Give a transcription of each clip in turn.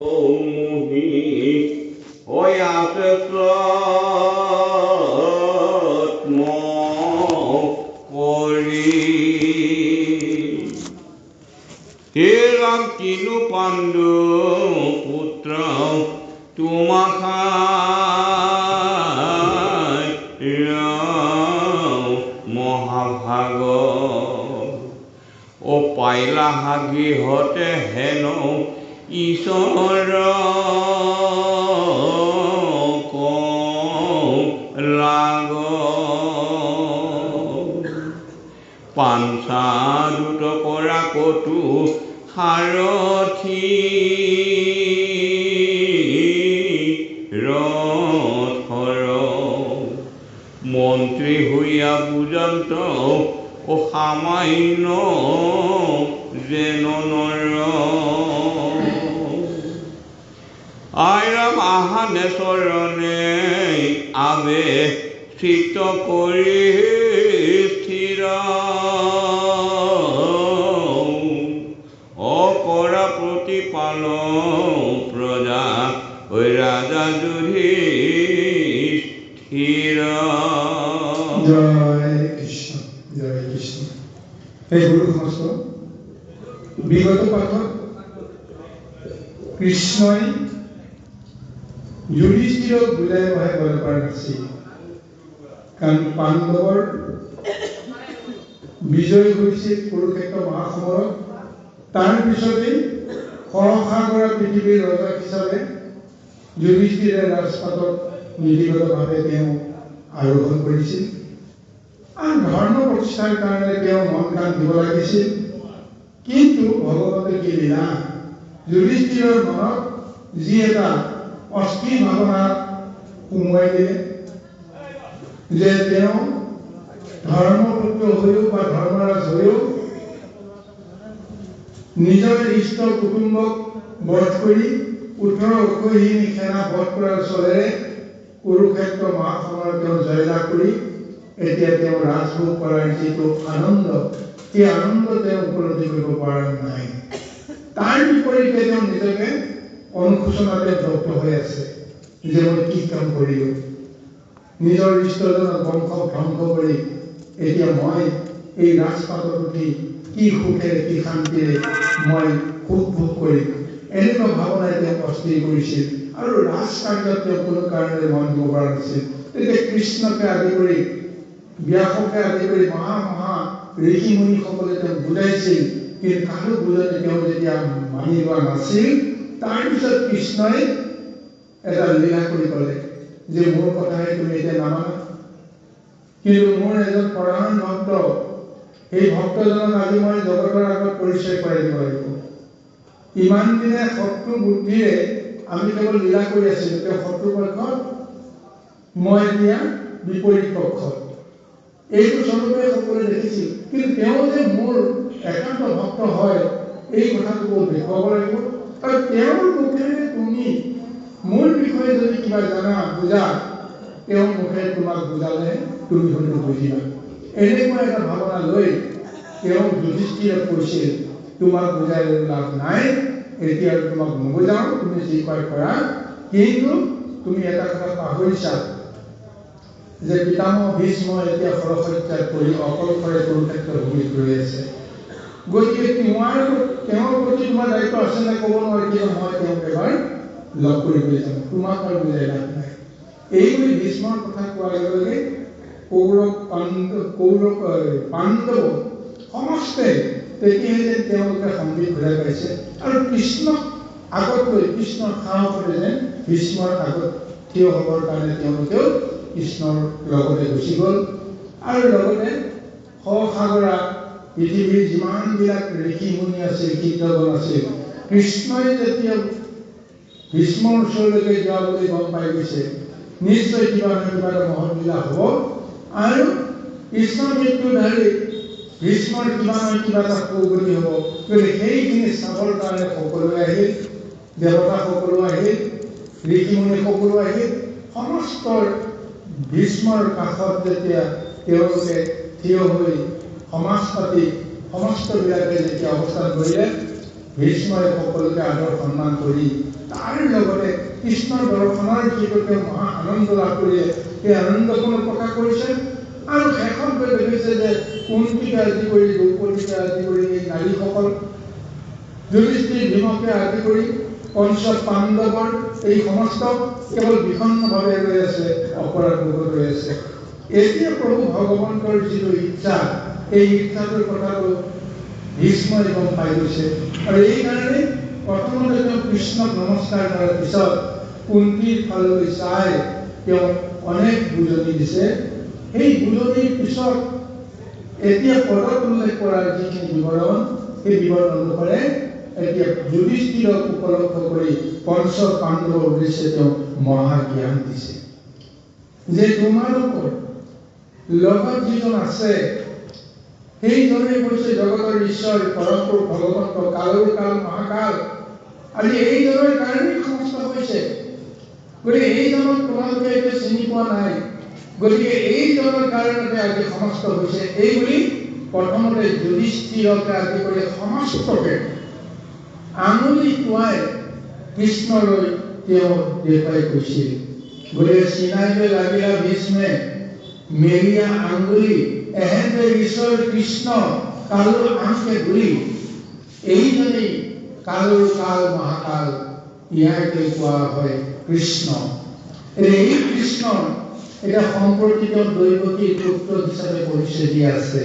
মুহি হৈ আছে কৰি হে ৰাম কিনো পাণ্ডু পুত্ৰ তোমাক মহাভাগ ও পাইলা গৃহতে হেন ঈশ্বৰ লাগ পাঞ্চা দুট কৰা কটু সাৰথি ৰথৰ মন্ত্ৰী হৈয়া বুজন্ত ও সামান্য যেন নৰ আইৰাম আহানে চৰণে আবে স্থিত কৰি স্থিৰ অকৰা প্ৰতিপালন প্ৰজা ঐ ৰাজা যুধিষ্ঠিৰ। জয় কৃষ্ণ জয় কৃষ্ণ। এই গুৰু শাস্ত্ৰ বিগত পাঠত কৃষ্ণই যুধিষ্ঠিৰক বুজাই বহাই ক'ব পৰা নাছিল, কাৰণ পাণ্ডৱৰ বিজয় হৈছিল কুৰুক্ষেত্ৰ মহাসমৰত। তাৰ পিছতেই সৰসাগৰা পৃথিৱীৰ ৰজা হিচাপে যুধিষ্ঠিৰে ৰাজপাটত নীতিগতভাৱে তেওঁ আৰোহণ কৰিছিল। আৰু ধৰ্ম প্ৰতিষ্ঠাৰ কাৰণে তেওঁ মন কাণ দিব লাগিছিল। কিন্তু ভগৱতে কি লীলা, যুধিষ্ঠিৰৰ মনত যি এটা অস্থিৰ ভাৱনা সোমোৱাই দিলে যে তেওঁ ধৰ্মপুত্ৰ হৈও বা ধৰ্মৰাজ হৈও নিজৰ ইষ্ট কুটুম্বক বধ কৰি 18 অক্ষৌহিণী সেনা বধ কৰাৰ চলেৰে কুৰুক্ষেত্ৰ মহাসমৰত তেওঁ জয়লাভ কৰি এতিয়া তেওঁ ৰাজভোগ কৰাৰ যিটো আনন্দ, সেই আনন্দ তেওঁ উপলব্ধি কৰিব পৰা নাই। তাৰ বিপৰীতে তেওঁ নিজকে অনুশোচনাতে দগ্ধ হৈ আছে যে মই কি কাম কৰিলোঁ, নিজৰ ইষ্টজনক বংশ ধ্বংস কৰি এতিয়া মই এই ৰাজপাটত উঠি কি সুখেৰে কি শান্তিৰে মই সুখ ভোগ কৰিম, এনেকুৱা ভাৱনাই তেওঁক অস্থিৰ কৰিছিল আৰু ৰাজকাৰ্যত তেওঁ কোনো কাৰণেৰে মন দিব পৰা নাছিল। তেতিয়া কৃষ্ণকে আদি কৰি ব্যাসকে আদি কৰি মহা ঋষি মুনিসকলে তেওঁক বুজাইছিল, কিন্তু কাৰো বুজাতে তেওঁ যেতিয়া মানি লোৱা নাছিল, তাৰপিছত কৃষ্ণই এটা লীলা কৰি ক'লে যে মোৰ কথাহে তুমি এতিয়া নামানা, কিন্তু মোৰ এজন প্ৰধান ভক্ত, সেই ভক্তজনক আজি মই জগতৰ আগত পৰিচয় কৰাই দিব লাগিব। ইমান দিনে শত্ৰু বুদ্ধিৰে আমি কেৱল লীলা কৰি আছিলোঁ, তেওঁ শত্ৰু পক্ষত, মই এতিয়া বিপৰীত পক্ষত, এইটো স্বৰূপে সকলোৱে দেখিছিল। কিন্তু তেওঁ যে মোৰ একান্ত ভক্ত হয় এই কথাটো বহুত দেখুৱাব লাগিব। আৰু তেওঁৰ মুখেৰে তুমি মোৰ বিষয়ে যদি কিবা জানা বুজা, তেওঁৰ মুখেৰে তোমাক বুজালে তুমি হয়তো বুজিবা। এনেকুৱা এটা ভাৱনা লৈ তেওঁ যুধিষ্ঠিৰক কৈছিল তোমাক বুজাই লাভ নাই, এতিয়া তোমাক নুবুজাওঁ, তুমি যি কয় কৰা, কিন্তু তুমি এটা কথা পাহৰিছা যে পিতামহ ভীষ্ম এতিয়া সৰসত্যাগ কৰি অকলশৰে কুৰুক্ষেত্ৰ ভূমিত ৰৈ আছে। গতিকে তেওঁৰ প্ৰতি তোমাৰ দায়িত্ব আছে নে ক'ব নোৱাৰি, কিন্তু মই তেওঁক এবাৰ লগ কৰিবলৈ যাম, তোমাক আৰু বুজাই লাভ নাই। এইবুলি ভীষ্মৰ কথা কোৱাৰ লগে লগে পাণ্ডৱ সমস্তে তেতিয়াহে যেন তেওঁলোকে সংগীত ঘূৰাই পাইছে আৰু কৃষ্ণক আগত লৈ কৃষ্ণৰ সাহসতে যেন ভীষ্মৰ আগত থিয় হ'বৰ কাৰণে তেওঁলোকেও কৃষ্ণৰ লগতে গুচি গ'ল। আৰু লগতে সসাগৰা পৃথিৱীৰ যিমানবিলাক ঋষি মুনি আছিল, কীৰ্তন আছিল, কৃষ্ণই যেতিয়া ভীষ্মৰ ওচৰলৈকে যোৱা বুলি গম পাই গৈছে, নিশ্চয় কিবা নহয় কিবা এটা মহৎ লীলা হ'ব আৰু কৃষ্ণৰ মৃত্যুধাৰী ভীষ্মৰ কিবা নহয় কিবা এটা সৌগতি হ'ব। গতিকে সেইখিনি চাবৰ কাৰণে সকলোৱে আহিল, দেৱতা সকলো আহিল, ঋষিমুনি সকলো আহিল, সমস্ত ভীষ্মৰ কাষত যেতিয়া তেওঁলোকে থিয় হৈ সমাজ পাতি সমস্তবিলাকে যেতিয়া অৱস্থান কৰিলে, ভীষ্মই সকলোকে আদৰ সন্মান কৰি তাৰ লগতে কৃষ্ণৰ দৰ্শনৰ যিটো তেওঁ মহা আনন্দ লাভ কৰিলে সেই আনন্দখনো প্ৰকাশ কৰিছে। আৰু শেষত গৈ দেখিছে যে কুন্তীকে আদি কৰি দ্ৰৌপদীকে আদি কৰি এই নাৰীসকল যুধিষ্ঠিৰ ভীমকে আদি কৰি পঞ্চ পাণ্ডৱৰ এই সমস্ত কেৱল বিষণ্ণভাৱে ৰৈ আছে, অপৰাধ ৰৈ আছে। এতিয়া প্ৰভু ভগৱন্তৰ যিটো ইচ্ছা, এই ইচ্ছাটোৰ কথাটো ভীষ্মই গম পাই গৈছে। আৰু এইকাৰণে প্ৰথমতে তেওঁ কৃষ্ণক নমস্কাৰ কৰাৰ পিছত কুন্তীৰ ফাললৈ চাই তেওঁ অনেক বুজনি দিছে। সেই বুজনিৰ পিছত এতিয়া পদত উল্লেখ কৰাৰ যিখিনি বিৱৰণ, সেই বিৱৰণ অনুসাৰে এতিয়া যুধিষ্ঠিৰক উপলক্ষ কৰি পঞ্চ পাণ্ডৱৰ উদ্দেশ্যে তেওঁ মহাজ্ঞান দিছে যে তোমালোকৰ লগত যিজন আছে সেইজনে হৈছে জগতৰ ঈশ্বৰ পৰমপুৰুষ ভগৱন্ত কালৰ কাল মহাকাল। আজি এইজনৰ কাৰণেই সমস্ত হৈছে। গতিকে এইজনক তোমালোকে এতিয়া চিনি পোৱা নাই, গতিকে এইজনৰ কাৰণতে আজি সমস্ত হৈছে। এইবুলি প্ৰথমতে যুধিষ্ঠিৰকে আদি কৰি সমস্তকে আঙুলি টুৱাই কৃষ্ণলৈ তেওঁ দেখুৱাই কৈছিল। গতিকে চিনাইলৈ লাগিলা ভীষ্মে মেলিয়া আঙুলি এহেঁতে ঈশ্বৰ কৃষ্ণ কালৰ আংকে ধৰি। এইজনেই কালৰ কাল মহাকাল, ইয়াকে কোৱা হয় কৃষ্ণ। এই কৃষ্ণ এটা সম্প্ৰতি তেওঁ দৈৱকীৰ পুত্ৰ হিচাপে পৰিচয় দি আছে।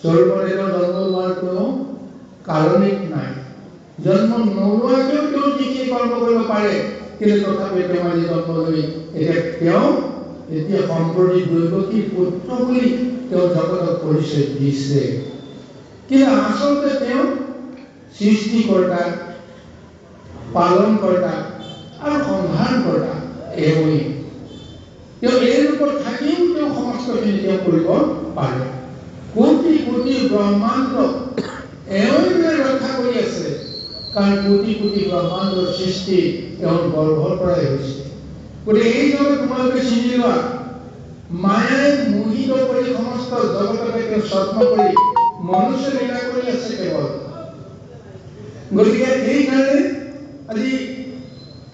স্বৰূপদেৱৰ জন্ম লোৱাৰ কোনো কাৰণেই নাই। জন্ম নোলোৱাকেও তেওঁ যিখিনি কৰ্ম কৰিব পাৰে, কিন্তু তথাপি তেওঁ আজি জন্ম লৈ তেওঁ এতিয়া সম্প্ৰতি দৈৱকীৰ পুত্ৰ বুলি তেওঁ জগতক পৰিচয় দিছে। কিন্তু আচলতে তেওঁ সৃষ্টিকৰ্তা, পালনকৰ্তা আৰু সংহাৰকৰ্তা। এওঁই তেওঁ এই ৰূপত থাকিও তেওঁ সমস্তখিনি তেওঁ কৰিব পাৰে। কোটি কোটি ব্ৰহ্মাণ্ড এওঁই ৰক্ষা কৰি আছে, কাৰণ কোটি কোটি ব্ৰহ্মাণ্ডৰ সৃষ্টি তেওঁৰ গৰ্ভৰ পৰাই হৈছে। গতিকে এইজনে তোমালোকে চিনি লোৱা, মায়াই মোহিত কৰি সমস্ত জগতকে তেওঁ স্বপ্ন কৰি মনুষ্য লীলা কৰি আছে কেৱল। গতিকে এইকাৰণে আজি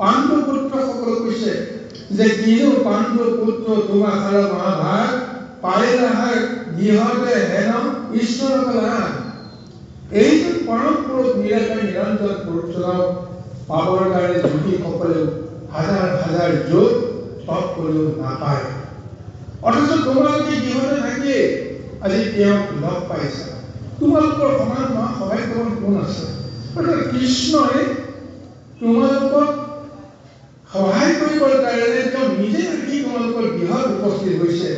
পাণ্ডু পুত্ৰসকলক কৈছে যে কিনো পাণ্ডু পুত্ৰ তোমাষাৰ মহাভাগ পাই নাহাক গৃহতে হেন ঈশ্বৰক লাভ। এইজন পৰম পুৰুষ নিৰাকাৰ নিৰঞ্জন পুৰুষজনক পাবৰ কাৰণে যোগীসকলেও হাজাৰ হাজাৰ যোগ তপ কৰিও নাপায়। অথচ তোমালোকে গৃহতে থাকিয়ে আজি তেওঁক লগ পাইছা। তোমালোকৰ সমান সহায়কৰণ কোন আছে? অৰ্থাৎ কৃষ্ণই তোমালোকক সহায় কৰিবৰ কাৰণে তেওঁ নিজে আহি তোমালোকৰ গৃহত উপস্থিত হৈছে।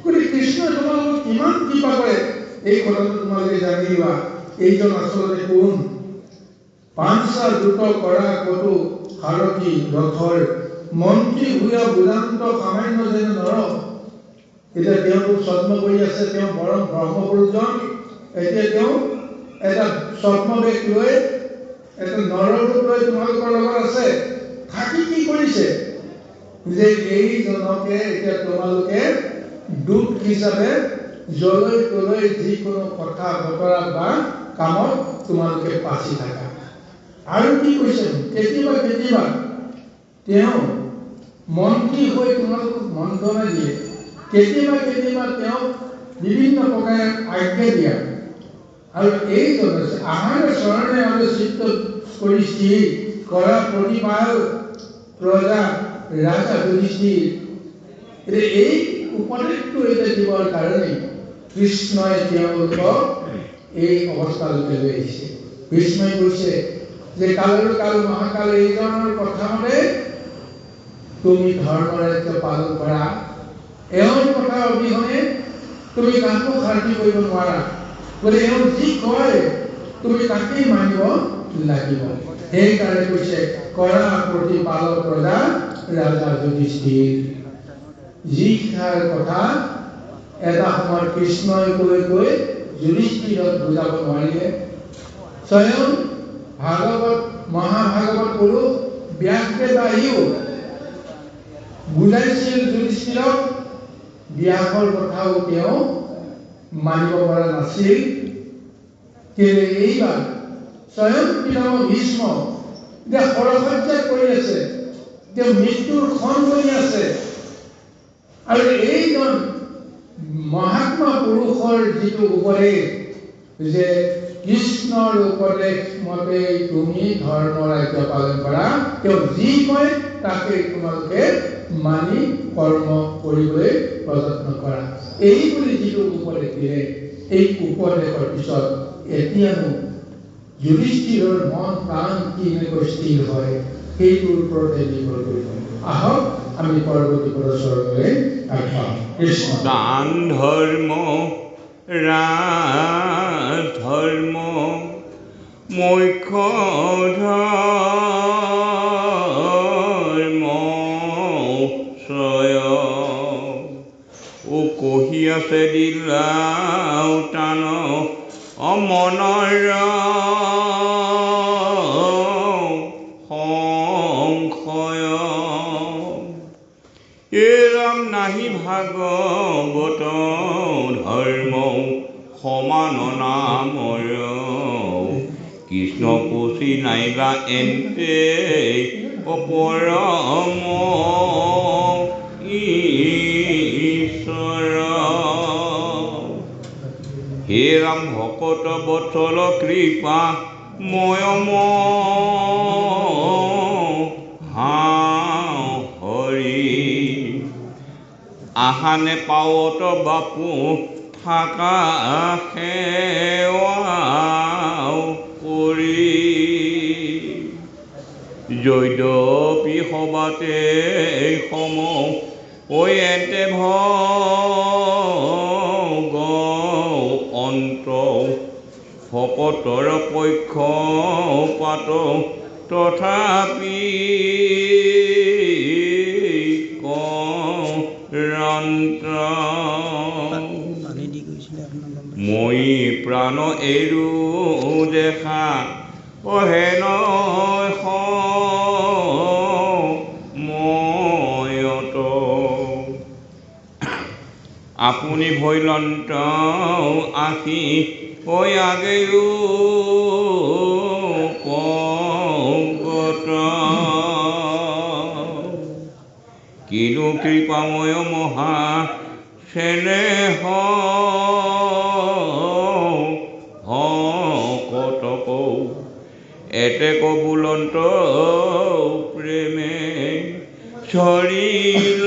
গতিকে কৃষ্ণই তোমালোকক কিমান কৃপা কৰে এই কথাটো তোমালোকে জানি লোৱা। এইজন আচলতে কোন? পাঞ্চা দ্ৰুত কৰা কটু সাৰথী ৰথৰ মন্ত্ৰী ভূয়া বুদান্ত সামান্য যেন নৰ। এতিয়া তেওঁতো স্বপ্ন কৰি আছে, তেওঁ পৰম ব্ৰহ্মপুৰুষজন। এতিয়া তেওঁ এটা স্বপ্নবেশ লৈ এটা নৰৰূপ লৈ তোমালোকৰ লগত আছে। থাকি কি কৰিছে যে এইজনকে এতিয়া তোমালোকে দূত হিচাপে জলৈ তলৈ যিকোনো কথা বতৰা বা কামত তোমালোকে পাচি থাকা। আৰু কি কৈছে? কেতিয়াবা কেতিয়াবা তেওঁ মন্ত্ৰী হৈ তোমালোকক মন্ত্ৰণা দিয়ে, কেতিয়াবা কেতিয়াবা তেওঁ বিভিন্ন প্ৰকাৰে আজ্ঞা দিয়া। আৰু এইজন আছে আমাৰ চৰণে আমি চিত্ত কৰি স্থিৰ কৰা প্ৰতিপাল প্ৰজা ৰাজা যুধিষ্ঠিৰ। এই উপদেশটো এতিয়া দিবৰ কাৰণে কৃষ্ণই তেওঁলোকক এই অৱস্থালৈকে লৈ আহিছে। কৃষ্ণই কৈছে যে কালৰ কাল মহাকাল এইজনৰ কথা মতে তুমি ধৰ্ম ৰাজ্য পালন কৰা। এওঁৰ কথা অবিহনে তুমি কাকো সাৰ্থী কৰিব নোৱাৰা। গতিকে এওঁ যি কয় তুমি তাকেই মানিব লাগিব। সেইকাৰণে কৈছে কৰা প্ৰতিপালক প্ৰজা ৰাজা যুধিষ্ঠিৰ। যি শিক্ষাৰ কথা এটা সময়ত কৃষ্ণই কৈ যুধিষ্ঠিৰক বুজাব নোৱাৰিলে। স্বয়ং ভাগৱত মহাভাগৱত পুৰুষ ব্যাসদেৱ আহিও বুজাইছিল যুধিষ্ঠিৰক, ব্যাসৰ কথাও তেওঁ মানিব পৰা নাছিল। কিন্তু এইবাৰ স্বয়ং পিতামহ ভীষ্ম যে সৰসজ্জা কৰি আছে, যে মৃত্যুৰ খন কৰি আছে। আৰু এইজন মহাত্মা পুৰুষৰ যিটো উপদেশ যে কৃষ্ণৰ উপদেশ মতে তুমি ধৰ্ম ৰাজ্য পালন কৰা, তেওঁ যি কয় তাকে তোমালোকে মানি কৰ্ম কৰিবলৈ প্ৰযত্ন কৰা, এই বুলি যিটো উপদেশ দিলে, এই উপদেশৰ পিছত এতিয়ানো যুধিষ্ঠিৰৰ মন প্ৰাণ কেনেকৈ স্থিৰ হয় সেইটোৰ ওপৰতে নিৰ্ভৰ কৰিব। আহক আমি পৰৱৰ্তী প্ৰদৰ্শনলৈ আগবাঢ়ো। কৃষ্ণ। দান ধৰ্ম ৰাজ ধৰ্ম মুখ্য ধৰ্ম শ্ৰয় কহি আছে দিলাও টান অমনৰ সংশয় এৰাম নাহি ভাগৱত ধৰ্ম সমান নামৰ কৃষ্ণ কোচি নাইবা এন্তে অপৰম ঈশ্বৰ হে ৰাম ভকত বৎসল কৃপা ময়ম হৰি আহানে পাৱত বাপু থাকা সেৱা কৰি যদ্যপি সবাতে সম ঐ এতে ভগ অন্ত ভকতৰ পক্ষ পাত তথাপি মই প্ৰাণ এৰো দেখা অহেন ময়ত আপুনি ভৈলন্ত আশী ঐ আগেও কগত কিনো কৃপাময় মহা স্নেহ কতক এতে কবুলন্ত প্ৰেমে শৰীৰ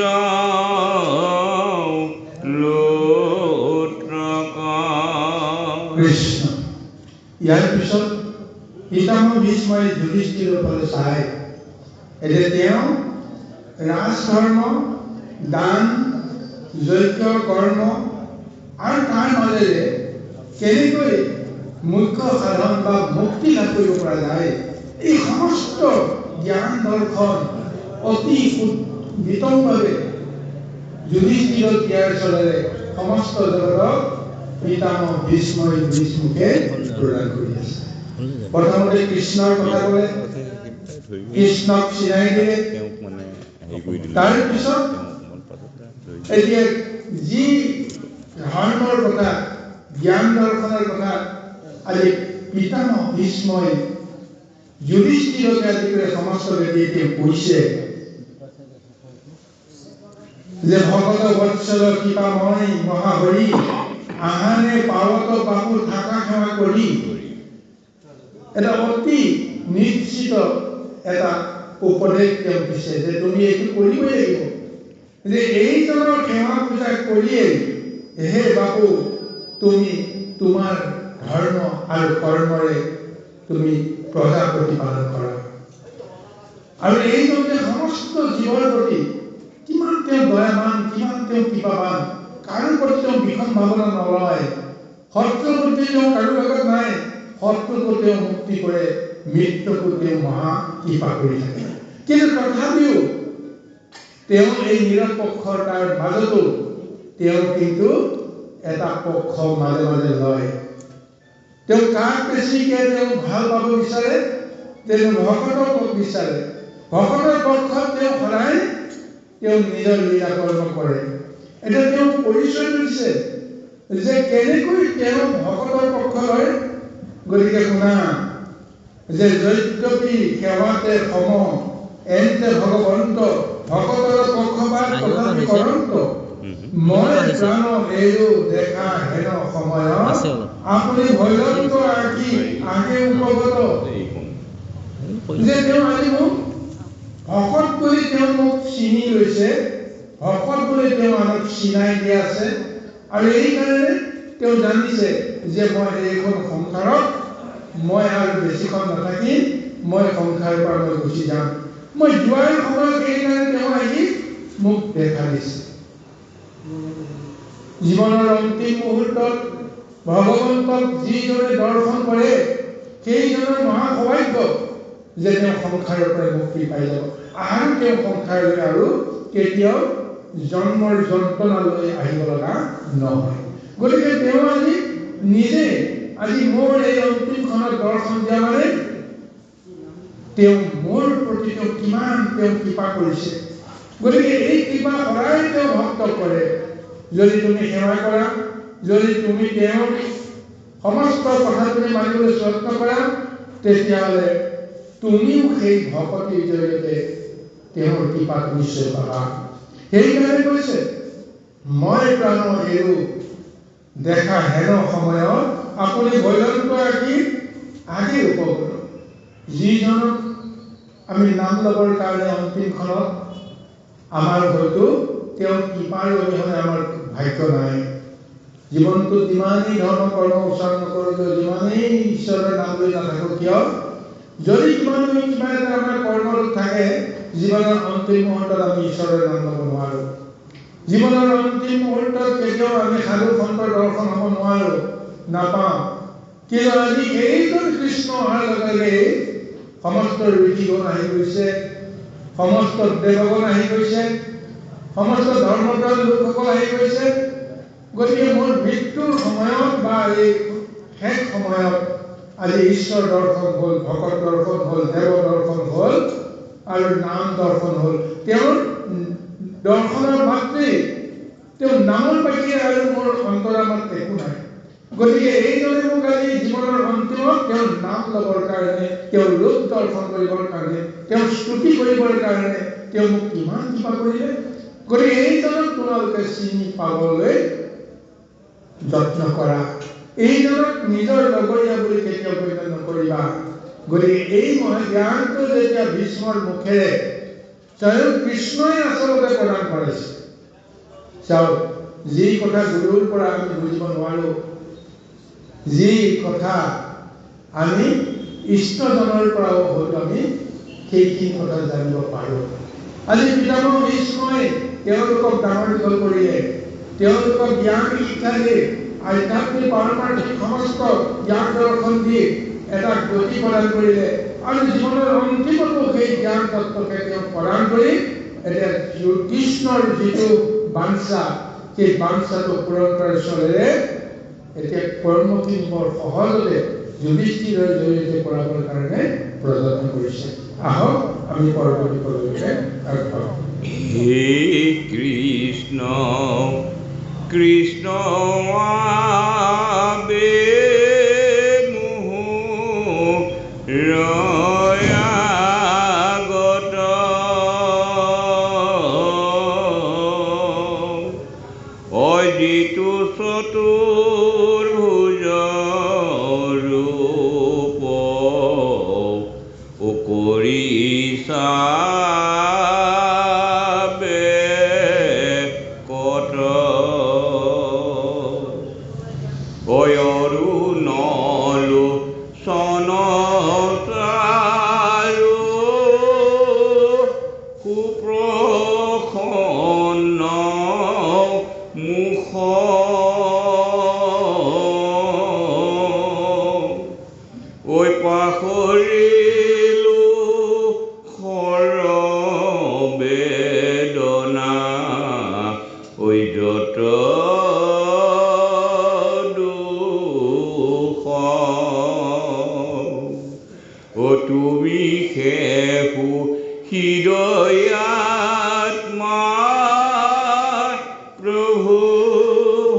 কৃষ্ণ। ইয়াৰ পিছত পিতামহ ভীষ্মই যুধিষ্ঠিৰৰ ফালে চাই এতিয়া তেওঁ ৰাজধৰ্ম দান যজ্ঞ কৰ্ম আৰু তাৰ মাজেৰে কেনেকৈ মুখ্য সাধন বা মুক্তি লাভ কৰিব পৰা যায়, এই সমস্ত জ্ঞান দৰ্শন অতি বিতংভাৱে যুধিষ্ঠিৰৰ ক্ৰিয়াৰ চলেৰে সমস্ত জগতক পিতামহ ভীষ্মই ভীষ্মুখে প্ৰদান কৰি আছে। প্ৰথমতে কৃষ্ণৰ কথা ক'লে, কৃষ্ণক চিনাই দিলে, তাৰ পিছত এতিয়া যি ধৰ্মৰ কথা জ্ঞান দৰ্শনৰ কথা আজি পিতামহ ভীষ্মই যুধিষ্ঠিৰকে আদি কৰি সমস্ত ব্যক্তিয়ে কৈছে যে ভকত বৎসল কৃপাময় মহাহৰি আহানে পাৱত বাপু থাকা সেৱা কৰি এটা অতি নিশ্চিত এটা উপদেশ তেওঁ দিছে যে তুমি এইটো কৰিবই লাগিব, যে এইজনৰ সেৱা পূজা কৰিয়েই হে বাপু তুমি তোমাৰ ধৰ্ম আৰু কৰ্মৰে তুমি প্ৰজা প্ৰতিপালন কৰা। আৰু এইজন যে সমস্ত জীৱৰ প্ৰতি কিমান তেওঁ দয়াবান, কিমান তেওঁ কৃপাবান, কাৰো প্ৰতি তেওঁ বিষম ভাৱনা নলয়, শত্ৰু প্ৰতি তেওঁ কাৰো লগত নাই, শত্ৰুকো তেওঁ মুক্তি কৰে, মৃত্যুকো তেওঁ মহা কৃপা কৰি থাকে। কিন্তু তথাপিও তেওঁ এই নিৰপেক্ষতাৰ মাজতো তেওঁ কিন্তু এটা পক্ষ মাজে মাজে লয়। তেওঁ কাক বেছিকে তেওঁ ভাল পাব বিচাৰে, তেওঁ ভকতৰ পক্ষ বিচাৰে, ভকতৰ পক্ষত তেওঁ সদায় তেওঁ নিজৰ লীলা কৰ্ম কৰে। এতিয়া তেওঁ পৰিচয় দিছে যে কেনেকৈ তেওঁ ভকতৰ পক্ষ লয়। গতিকে শুনা, যে যদ্যপি সেৱাতে সম এন্তে ভগৱন্ত ভকতৰ পক্ষপাত তথাপি কৰন্ত মই প্ৰাণ এৰো দেখা হেন সময়ত আপুনি ভৈৰন্ত আঁকি আগে উপগত যে তেওঁ আজি মোক ভকত কৰি তেওঁ মোক চিনি লৈছে ভকত বুলি তেওঁ আনক চিনাই দিয়া আছে আৰু এই কাৰণে তেওঁ জানিছে যে মই এইখন সংসাৰত মই আৰু বেছিখন নাথাকিম মই সংসাৰৰ পৰা মই গুচি যাম মই যোৱাৰ সময়ত এইকাৰণে তেওঁ আহি মোক দেখা দিছে জীৱনৰ অন্তিম মুহূৰ্তত ভগৱন্তক যিজনে দৰ্শন কৰে সেইজনৰ মহা সৌভাগ্য যে তেওঁ সংসাৰৰ পৰা মুক্তি পাই যাব আৰু তেওঁ সংসাৰলৈ আৰু কেতিয়াও জন্মৰ যন্ত্ৰণালৈ আহিব লগা নহয় গতিকে তেওঁ আজি নিজে আজি মোৰ এই অন্তিমখনত দৰ্শন দিয়া মানে তেওঁ মোৰ প্ৰতি তেওঁ কিমান তেওঁ কৃপা কৰিছে গতিকে এই কৃপা সদায় তেওঁ ভক্ত কৰে যদি তুমি সেৱা কৰা যদি তুমি তেওঁৰ সমস্ত কথা তুমি মানিবলৈ যত্ন কৰা তেতিয়াহ'লে তুমিও সেই ভকতিৰ জৰিয়তে তেওঁৰ কৃপাত নিশ্চয় পাবা সেইকাৰণে কৈছে মই প্ৰাণ এৰো দেখা হেন সময়ত আপুনি ভৈৰন্ত আঁকি আগে উপগত যিজনক আমি নাম ল'বৰ কাৰণে অন্তিমখনত আমাৰ হয়তো তেওঁৰ কৃপাৰ অবিহনে আমাৰ ভাগ্য নাই জীৱনটোত যিমানেই ধৰ্ম কৰ্ম উচ্চাৰণ নকৰোঁ কিয় যিমানেই ঈশ্বৰৰ নাম লৈ নাথাকোঁ কিয় যদি কিবা এটা আমাৰ কৰ্মত থাকে জীৱনৰ অন্তিম মুহূৰ্তত আমি ঈশ্বৰৰ নাম ল'ব নোৱাৰোঁ জীৱনৰ অন্তিম মুহূৰ্তত কেতিয়াও আমি সাধু সন্তৰ দৰ্শন হ'ব নোৱাৰোঁ নাপাওঁ কিন্তু আজি এইজন কৃষ্ণ অহাৰ লগে লগে সমস্ত ঋষিগণ আহি গৈছে সমস্ত দেৱগণ আহি গৈছে সমস্ত ধৰ্মপ্ৰাণ লোকসকল আহি গৈছে গতিকে মোৰ মৃত্যুৰ সময়ত বা এই শেষ সময়ত আজি ঈশ্বৰ দৰ্শন হ'ল ভকত দৰ্শন হ'ল দেৱ দৰ্শন হ'ল আৰু নাম দৰ্শন হ'ল তেওঁৰ দৰ্শনৰ মাত্ৰেই তেওঁ নামৰ বাহিৰে আৰু মোৰ অন্তৰাত্মাত একো নাই গতিকে এইদৰে মোক আজি জীৱনৰ অন্তিমত তেওঁৰ নাম ল'বৰ কাৰণে তেওঁৰ ৰূপ দৰ্শন কৰিবৰ কাৰণে তেওঁৰ স্তুতি কৰিবৰ কাৰণে তেওঁ মোক কিমান কৃপা কৰিলে গতিকে এইজনক তোমালোকে চিনি পাবলৈ যত্ন কৰা এইজনক নিজৰ লগৰীয়া বুলি কেতিয়াও গণ্য নকৰিবা গতিকে এই মহাজ্ঞানটো যেতিয়া ভীষ্মৰ মুখেৰে স্বয়ং কৃষ্ণই আচলতে প্ৰদান কৰিছে চাওক যি কথা গুৰুৰ পৰা আমি বুজিব নোৱাৰোঁ যি কথা আমি ইষ্টজনৰ পৰাও হয়তো আমি সেইখিনি কথা জানিব পাৰোঁ আজি পিতামহ ভীষ্মই তেওঁলোকক ডাঙৰ দীঘল কৰিলে তেওঁলোকক জ্ঞান শিক্ষা দিয়ে আধ্যাত্মিক পাৰমাৰ্থিক সমস্ত জ্ঞান দৰ্শন দি এটা গতি প্ৰদান কৰিলে আৰু জীৱনৰ অন্তিমতো সেই জ্ঞান তত্ত্বকে তেওঁ প্ৰদান কৰি এতিয়া কৃষ্ণৰ যিটো বাঞ্ছা সেই বাঞ্ছাটো পূৰণ কৰাৰ চলেৰে এতিয়া কৰ্মখিনি বৰ সহজতে যুধিষ্ঠিৰৰ জৰিয়তে কৰাবৰ কাৰণে প্ৰযত্ন কৰিছে আহক আমি পৰৱৰ্তী পৰ্যায়লৈ আগবাঢ়ো হে কৃষ্ণ কৃষ্ণ আবে মোহ ৰয়াগত অজিতু চতুৰ্ভুজ ৰূপ কৰিছা তুমি শেষু হৃদয়াত্মা প্ৰভু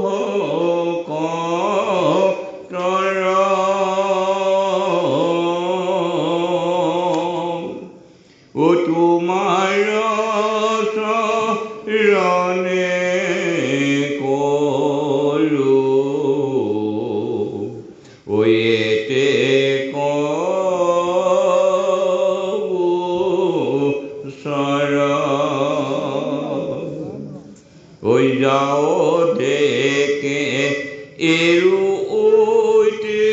ভকতৰ দেকে এৰু ঐতে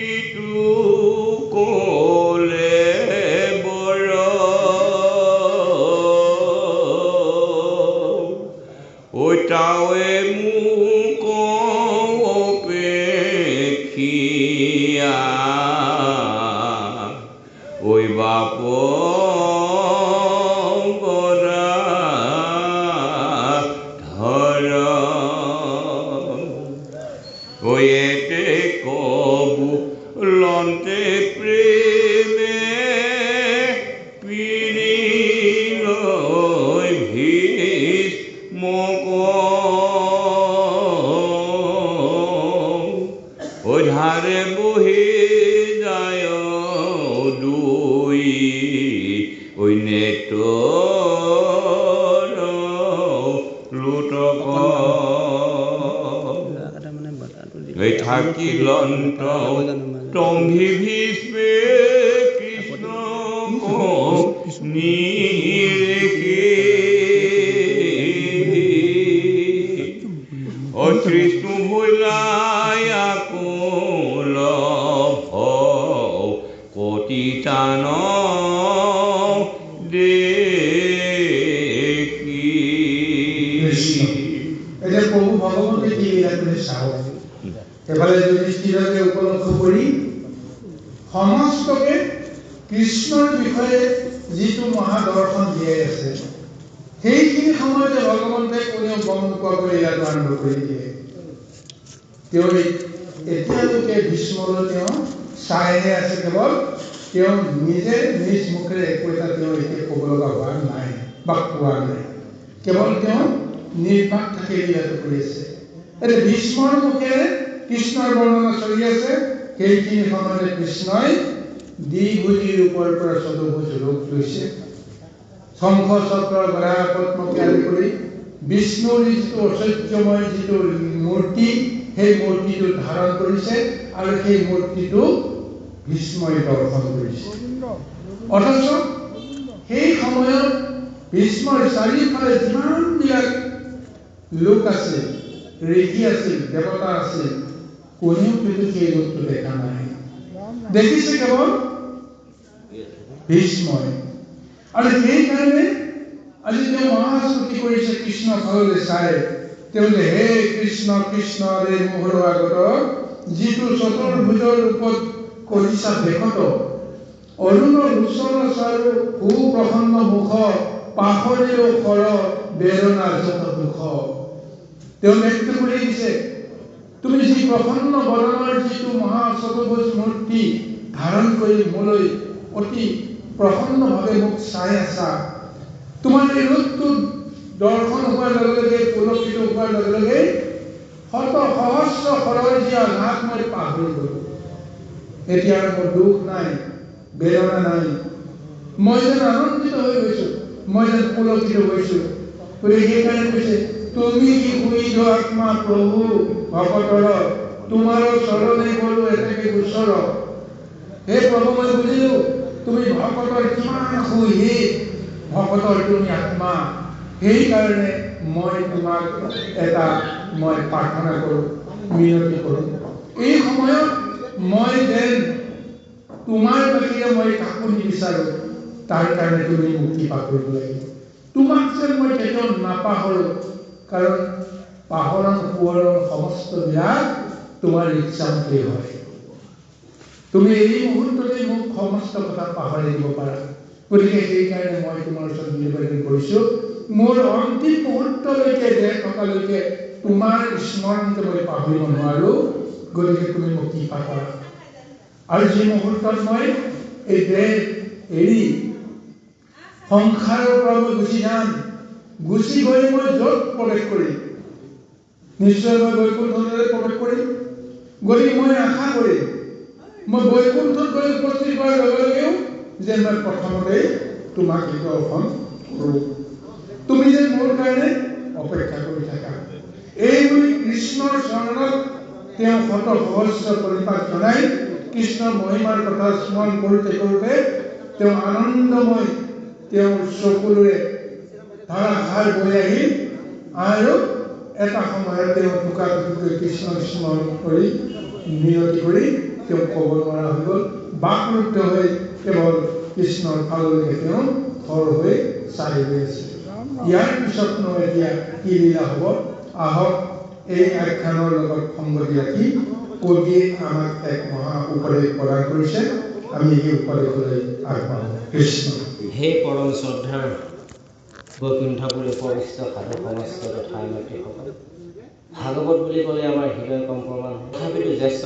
ইটো কলে বৰ ঐ তাৱে মোক অপেক্ষিয়া ঐ বাপ বৰা ধৰ ঐ এতে কবু লন্তে প্ৰেমে পিৰি লৈ ভীষ্মক ঐ ধাৰে বহি যায় দুই ঐ নেতৰ লুটক ঐ থাকিলন্ত তম্ভি ভীষ্মে কৃষ্ণক নিৰেখি ঐ কৃষ্ণ ভৈলাই আকুল ভৱ কতিতান দেখি এতিয়া প্ৰভু ভগৱন্তী কি আপুনি চাওক এফালে যুধিষ্ঠিৰকে উপলক্ষ কৰি সমস্তকে কৃষ্ণৰ বিষয়ে যিটো মহাদৰ্শন দিয়াই আছে সেইখিনি সময়তে ভগৱন্তে কোনেও গম নোপোৱাকৈ ইয়াত আৰম্ভ কৰি দিয়ে তেওঁ এতিয়ালৈকে ভীষ্মলৈ তেওঁ চাইহে আছে কেৱল তেওঁ নিজে নিজ মুখেৰে একো এটা তেওঁ এতিয়া ক'ব লগা হোৱা নাই বা কোৱা নাই কেৱল তেওঁ নিৰ্বাক থাকি ইয়াত কৰি আছে এতিয়া ভীষ্মৰ মুখেৰে কৃষ্ণৰ বৰ্ণনা চলি আছে সেইখিনি সময়তে কৃষ্ণই দ্বিভুজীৰ ওপৰৰ পৰা চতুৰ্ভুজ ৰূপ লৈছে শংখ চক্ৰ গদা পদ্মকে আদি কৰি বিষ্ণুৰ যিটো ঐশ্বৰ্যময় যিটো মূৰ্তি সেই মূৰ্তিটো ধাৰণ কৰিছে আৰু সেই মূৰ্তিটো ভীষ্মই দৰ্শন কৰিছে অথচ সেই সময়ত ভীষ্মৰ চাৰিওফালে যিমানবিলাক লোক আছিল ঋষি আছিল দেৱতা আছিল কোনেও কিন্তু সেই ৰূপটো দেখা নাই দেখিছে কেৱল ভীষ্মই আৰু সেইকাৰণে আজি তেওঁ মহাস্তুতি কৰিছে কৃষ্ণ ভাললৈ চাই তেওঁ যে হে কৃষ্ণ কৃষ্ণ ৰে মোহৰ আগত যিটো চতুৰ্ভুজৰ ৰূপত কৰিছা দেখত অৰুণ ৰুচল চাৰু সুপ্ৰসন্ন মুখ পাহৰিও কৰ বেদনা যত দুখ তেওঁ ব্যক্ত কৰি দিছে তুমি যি প্ৰসন্ন বদনৰ যিটো মহা চতুৰ্ভুজ মূৰ্তি ধাৰণ কৰি মোলৈ অতি প্ৰসন্নভাৱে মোক চাই আছা তোমাৰ এই ৰূপটো দৰ্শন হোৱাৰ লগে লগে পুলকিত হোৱাৰ লগে লগে শত সহস্ৰ সৰজীয়া ঘাট মই পাহৰি গলো এতিয়া মোৰ দুখ নাই বেদনা নাই মই যেন আনন্দিত হৈ গৈছো মই যেন পুলকিত হৈছো গতিকে সেইকাৰণে কৈছে তুমি কি শুইছ আত্মা প্ৰভু ভকতৰ তোমাৰ চৰণে গলো এতেকে গোচৰ হে প্ৰভু মই বুজিলো তুমি ভকতৰ কিমান সুহিত ভকতৰ তুমি আত্মা সেইকাৰণে মই তোমাক এটা মই প্ৰাৰ্থনা কৰোঁ মিনতি কৰোঁ এই সময়ত মই যেন তোমাৰ বাহিৰে মই কাকো নিবিচাৰোঁ তাৰ কাৰণে তুমি মোক কৃপা কৰিব লাগিব তোমাক যেন মই কেতিয়াও নাপাহৰোঁ কাৰণ পাহৰণ সোঁৱৰণ সমস্তবিলাক তোমাৰ ইচ্ছামতে হয় তুমি এই মুহূৰ্ততে মোক সমস্ত কথা পাহৰি দিব পাৰা গতিকে সেইকাৰণে মই তোমাৰ ওচৰত নিবেদন কৰিছোঁ মোৰ অন্তিম মুহূৰ্তলৈকে দেহ থকালৈকে তোমাৰ স্মৰণকে মই পাহৰিব নোৱাৰোঁ গতিকে তুমি মোক কৃপা কৰা আৰু যি মুহূৰ্তত মই এই দেহ এৰি সংসাৰৰ পৰা মই গুচি যাম গুচি গৈ মই য'ত প্ৰৱেশ কৰিম নিশ্চয় মই বৈকুণ্ঠলৈ প্ৰৱেশ কৰিম গতিকে মই আশা কৰিম মই বৈকুণ্ঠত গৈ উপস্থিত হোৱাৰ লগে লগেও যে মই প্ৰথমতে তোমাক দৰ্শন কৰোঁ তুমি যে মোৰ কাৰণে অপেক্ষা কৰি থাকা এই বুলি কৃষ্ণৰ চৰণত তেওঁ শত সহস্ৰ পৰিপাক জনাই কৃষ্ণৰ মহিমাৰ কথা স্মৰণ কৰোঁতে কৰোঁতে তেওঁ আনন্দময় তেওঁৰ চকুৰে ধাৰাসাৰ বৈ আহিল আৰু এটা সময়ত তেওঁ টুকুৰা-টুকুৰকৈ কৃষ্ণ স্মৰণ কৰি মিনতি কৰি তেওঁ ক'ব নোৱাৰা হৈ গ'ল বাকৰুদ্ধ হৈ কেৱল কৃষ্ণৰ ফাললৈকে তেওঁ থৰ হৈ চাই গৈ আছে ইয়াৰ পিছতনো এতিয়া কি লীলা হ'ব আহক এই আখ্যানৰ লগত সংগতি ৰাখি কবিয়ে আমাক এক মহা উপদেশ প্ৰদান কৰিছে আমি এই উপদেশলৈ আগবাঢ়ো কৃষ্ণ হে পৰম শ্ৰদ্ধাৰ বৈকুণ্ঠপুৰী উপবিষ্ট সাধু সমস্ত তথা মাতৃসকল ভাগৱত বুলি ক'লে আমাৰ হৃদয় কম্পমান তথাপিতো জ্যেষ্ঠ